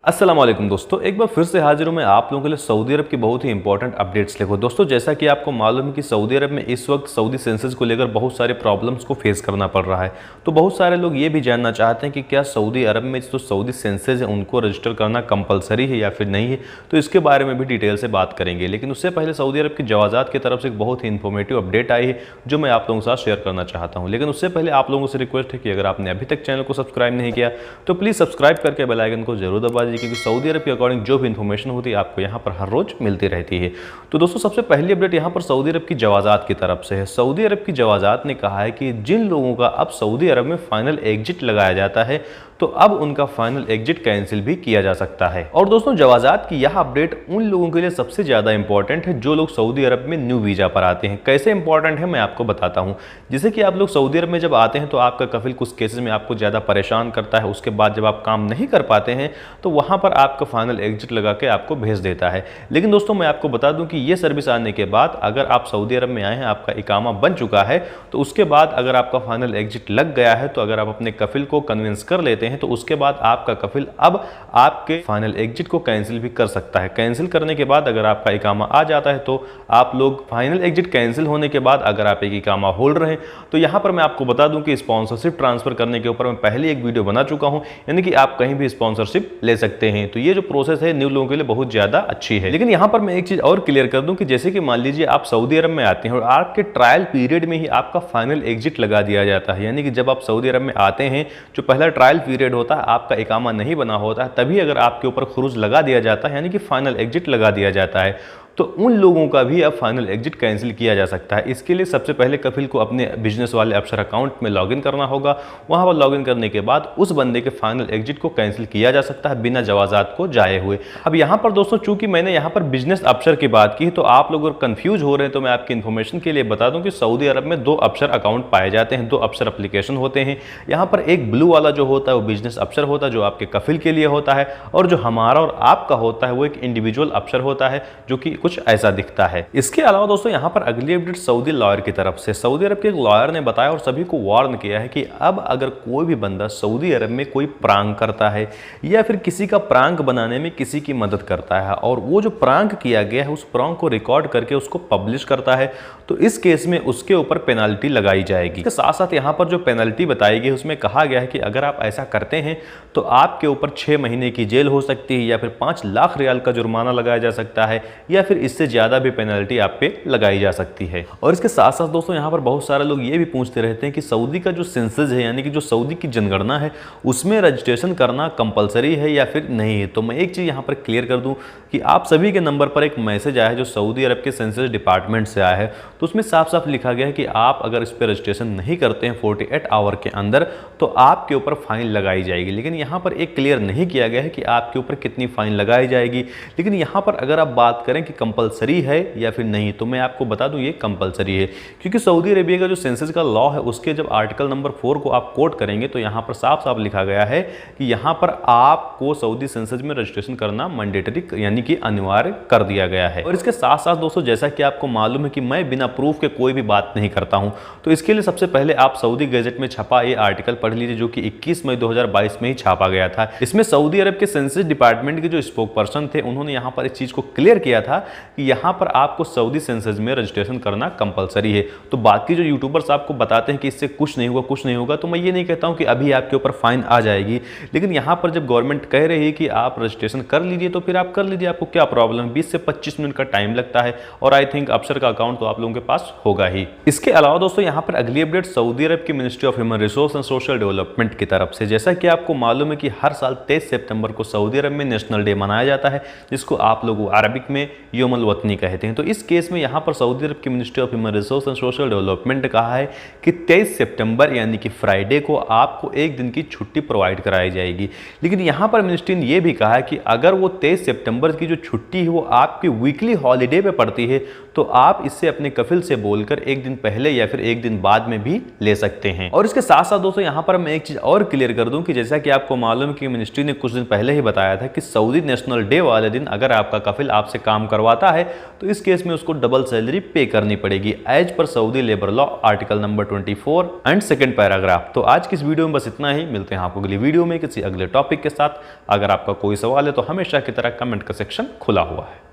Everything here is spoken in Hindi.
अस्सलाम वालेकुम दोस्तों, एक बार फिर से हाजिर हूं मैं आप लोगों के लिए सऊदी अरब की बहुत ही इंपॉर्टेंट अपडेट्स लेकर। दोस्तों, जैसा कि आपको मालूम है कि सऊदी अरब में इस वक्त सऊदी सेंसस को लेकर बहुत सारे प्रॉब्लम्स को फेस करना पड़ रहा है। तो बहुत सारे लोग ये भी जानना चाहते हैं कि क्या सऊदी अरब में जो सऊदी सेंसस है उनको रजिस्टर करना कंपलसरी है या फिर नहीं है। तो इसके बारे में भी डिटेल से बात करेंगे, लेकिन उससे पहले सऊदी अरब की जवाज़ात की तरफ से एक बहुत ही इन्फॉर्मेटिव अपडेट आई है जो मैं आप लोगों के साथ शेयर करना चाहता हूँ। लेकिन उससे पहले आप लोगों से रिक्वेस्ट है कि अगर आपने अभी तक चैनल को सब्सक्राइब नहीं किया तो प्लीज़ सब्सक्राइब करके बेल आइकन को जरूर दबा दीजिए, क्योंकि सऊदी अरब के अकॉर्डिंग जो भी इन्फॉर्मेशन होती है आपको यहाँ पर हर रोज मिलती रहती है। तो दोस्तों, सबसे पहली अपडेट यहाँ पर सऊदी अरब की जवाज़ात की तरफ से है। सऊदी अरब की जवाज़ात ने कहा है कि जिन लोगों का अब सऊदी अरब में फाइनल एग्जिट लगाया जाता है तो अब उनका फाइनल एग्जिट कैंसिल भी किया जा सकता है। और दोस्तों, जवाज़ात की यह अपडेट उन लोगों के लिए सबसे ज़्यादा इंपॉर्टेंट है जो लोग सऊदी अरब में न्यू वीज़ा पर आते हैं। कैसे इंपॉर्टेंट है मैं आपको बताता हूँ। जैसे कि आप लोग सऊदी अरब में जब आते हैं तो आपका कफिल कुछ केसेस में आपको ज़्यादा परेशान करता है। उसके बाद जब आप काम नहीं कर पाते हैं तो वहाँ पर आपका फाइनल एग्जिट लगा के आपको भेज देता है। लेकिन दोस्तों, मैं आपको बता दूँ कि ये सर्विस आने के बाद अगर आप सऊदी अरब में आए हैं, आपका इकामा बन चुका है, तो उसके बाद अगर आपका फाइनल एग्जिट लग गया है तो अगर आप अपने कफिल को कन्विंस कर लेते हैं तो उसके बाद आपका कफिल अब आपके फाइनल एग्जिट को कैंसिल भी कर सकता है। कैंसिल करने के बाद अगर आपका इकामा आ जाता है तो आप लोग फाइनल एग्जिट कैंसिल होने के बाद अगर आप एक इकामा होल्डर हैं तो यहां पर मैं आपको बता दूं कि स्पॉन्सरशिप ट्रांसफर करने के ऊपर मैं पहले एक वीडियो बना चुका हूं, यानी कि आप कहीं भी स्पॉन्सरशिप ले सकते हैं। तो ये जो प्रोसेस है न्यू लोगों के लिए बहुत ज्यादा अच्छी है। लेकिन यहां पर मैं एक चीज और क्लियर कर दूं कि जैसे कि मान लीजिए आप सऊदी अरब में आते हैं और आपके ट्रायल पीरियड में ही आपका फाइनल एग्जिट लगा दिया जाता है, यानी कि जब आप सऊदी अरब में आते हैं जो पहला ट्रायल पीरियड होता है आपका इकामा नहीं बना होता है, तभी अगर आपके ऊपर खुरूज लगा दिया जाता है यानी कि फाइनल एग्जिट लगा दिया जाता है तो उन लोगों का भी अब फाइनल एग्जिट कैंसिल किया जा सकता है। इसके लिए सबसे पहले कफिल को अपने बिजनेस वाले अफसर अकाउंट में लॉगिन करना होगा। वहां पर लॉगिन करने के बाद उस बंदे के फाइनल एग्जिट को कैंसिल किया जा सकता है बिना जवाज़ात को जाए हुए। अब यहां पर दोस्तों, चूंकि मैंने यहां पर बिजनेस अफसर की बात की तो आप लोग अगर कंफ्यूज हो रहे हैं तो मैं आपकी इन्फॉर्मेशन के लिए बता दूं कि सऊदी अरब में दो अफसर अकाउंट पाए जाते हैं, दो अफसर एप्लीकेशन होते हैं। यहाँ पर एक ब्लू वाला जो होता है वो बिजनेस अफसर होता है जो आपके कफिल के लिए होता है, और जो हमारा और आपका होता है वो एक इंडिविजुअल अफसर होता है जो कि कुछ ऐसा दिखता है। इसके अलावा दोस्तों, यहां पर अगली अपडेट सऊदी लॉयर की तरफ से। सऊदी अरब के एक लॉयर ने बताया और सभी को वार्न किया है कि अब अगर कोई भी बंदा सऊदी अरब में कोई प्रांक करता है या फिर किसी का प्रांक बनाने में किसी की मदद करता है और वो जो प्रांक किया गया है उस प्रांक को रिकॉर्ड करके उसको पब्लिश करता है तो इस केस में उसके ऊपर पेनल्टी लगाई जाएगी। इसके साथ साथ यहां पर जो पेनल्टी बताई गई उसमें कहा गया है कि अगर आप ऐसा करते हैं तो आपके ऊपर 6 महीने की जेल हो सकती है या फिर 5 लाख रियाल का जुर्माना लगाया जा सकता है या फिर इससे ज्यादा भी पेनल्टी आप पे लगाई जा सकती है। और इसके साथ साथ दोस्तों, यहाँ पर बहुत सारे लोग ये भी पूछते रहते हैं कि सऊदी का जो सेंसस है यानी कि जो सऊदी की जनगणना है उसमें रजिस्ट्रेशन करना कंपलसरी है या फिर नहीं है। तो मैं एक चीज़ यहाँ पर क्लियर कर दूँ कि आप सभी के नंबर पर एक मैसेज आया है जो सऊदी अरब के सेंसस डिपार्टमेंट से आया है, तो उसमें साफ साफ लिखा गया है कि आप अगर इस पर रजिस्ट्रेशन नहीं करते हैं 48 आवर के अंदर तो आपके ऊपर फाइन लगाई जाएगी। लेकिन यहाँ पर एक क्लियर नहीं किया गया है कि आपके ऊपर कितनी फाइन लगाई जाएगी। लेकिन यहाँ पर अगर आप बात करें कि कंपलसरी है या फिर नहीं, तो मैं आपको बता दूं ये कंपलसरी है, क्योंकि सऊदी अरेबिया का जो सेंसस का लॉ है उसके जब आर्टिकल नंबर 4 को आप कोट करेंगे तो यहाँ पर साफ साफ लिखा गया है कि यहाँ पर आपको सऊदी सेंसस में रजिस्ट्रेशन करना मैंडेटरी यानी कि अनिवार्य कर दिया गया है। और इसके साथ साथ दोस्तों, जैसा कि आपको मालूम है कि मैं बिना प्रूफ के कोई भी बात नहीं करता हूं, तो इसके लिए सबसे पहले आप सऊदी गैजेट में छपा ये आर्टिकल पढ़ लीजिए जो कि 21 मई 2022 में ही छापा गया था। इसमें सऊदी अरब के सेंसस डिपार्टमेंट के जो स्पोक पर्सन थे उन्होंने यहाँ पर इस चीज को क्लियर किया था कि यहाँ पर आपको सऊदी सेंसस में रजिस्ट्रेशन करना कंपलसरी है। तो बाकी जो यूट्यूबर्स आपको बताते हैं कि इससे कुछ नहीं होगा कुछ नहीं होगा, तो मैं ये नहीं कहता हूं कि अभी आपके ऊपर फाइन आ जाएगी, लेकिन यहां पर जब गवर्नमेंट कह रही है कि आप रजिस्ट्रेशन कर लीजिए तो फिर आप कर लीजिए, आपको क्या प्रॉब्लम है। 20 से 25 मिनट का टाइम लगता है और आई थिंक अफसर का अकाउंट तो आप लोगों के पास होगा ही। इसके अलावा दोस्तों, यहां पर अगली अपडेट सऊदी अरब की ministry of human resource and social development की तरफ से। जैसा कि आपको मालूम है कि हर साल 23 सितंबर को सऊदी अरब में नेशनल डे मनाया जाता है जिसको आप लोग अरबिक में यौमुल वतनी कहते हैं। तो इस केस में यहां पर सऊदी अरब की ministry of human resource and social development ने कहा है कि 23 सितंबर यानी कि फ्राइडे को आपको एक दिन की छुट्टी प्रोवाइड कराई जाएगी। लेकिन यहां पर मिनिस्ट्री ने यह भी कहा है कि अगर वो 23 सितंबर की जो छुट्टी है वो आपकी वीकली हॉलीडे पे पड़ती है तो आप इससे अपने कफिल से बोलकर एक दिन पहले या फिर एक दिन बाद में भी ले सकते हैं। और इसके साथ साथ दोस्तों, यहां पर मैं एक चीज और क्लियर कर दूं कि जैसा कि आपको मालूम है कि मिनिस्ट्री ने कुछ दिन पहले ही बताया था कि सऊदी नेशनल डे वाले दिन अगर आपका कफिल आपसे काम करवा करवाता है तो इस केस में उसको डबल सैलरी पे करनी पड़ेगी as per Saudi labour law article number 24 and second paragraph. तो आज की इस वीडियो में बस इतना ही, मिलते हैं आपको अगली वीडियो में किसी अगले टॉपिक के साथ। अगर आपका कोई सवाल है तो हमेशा की तरह कमेंट का सेक्शन खुला हुआ है।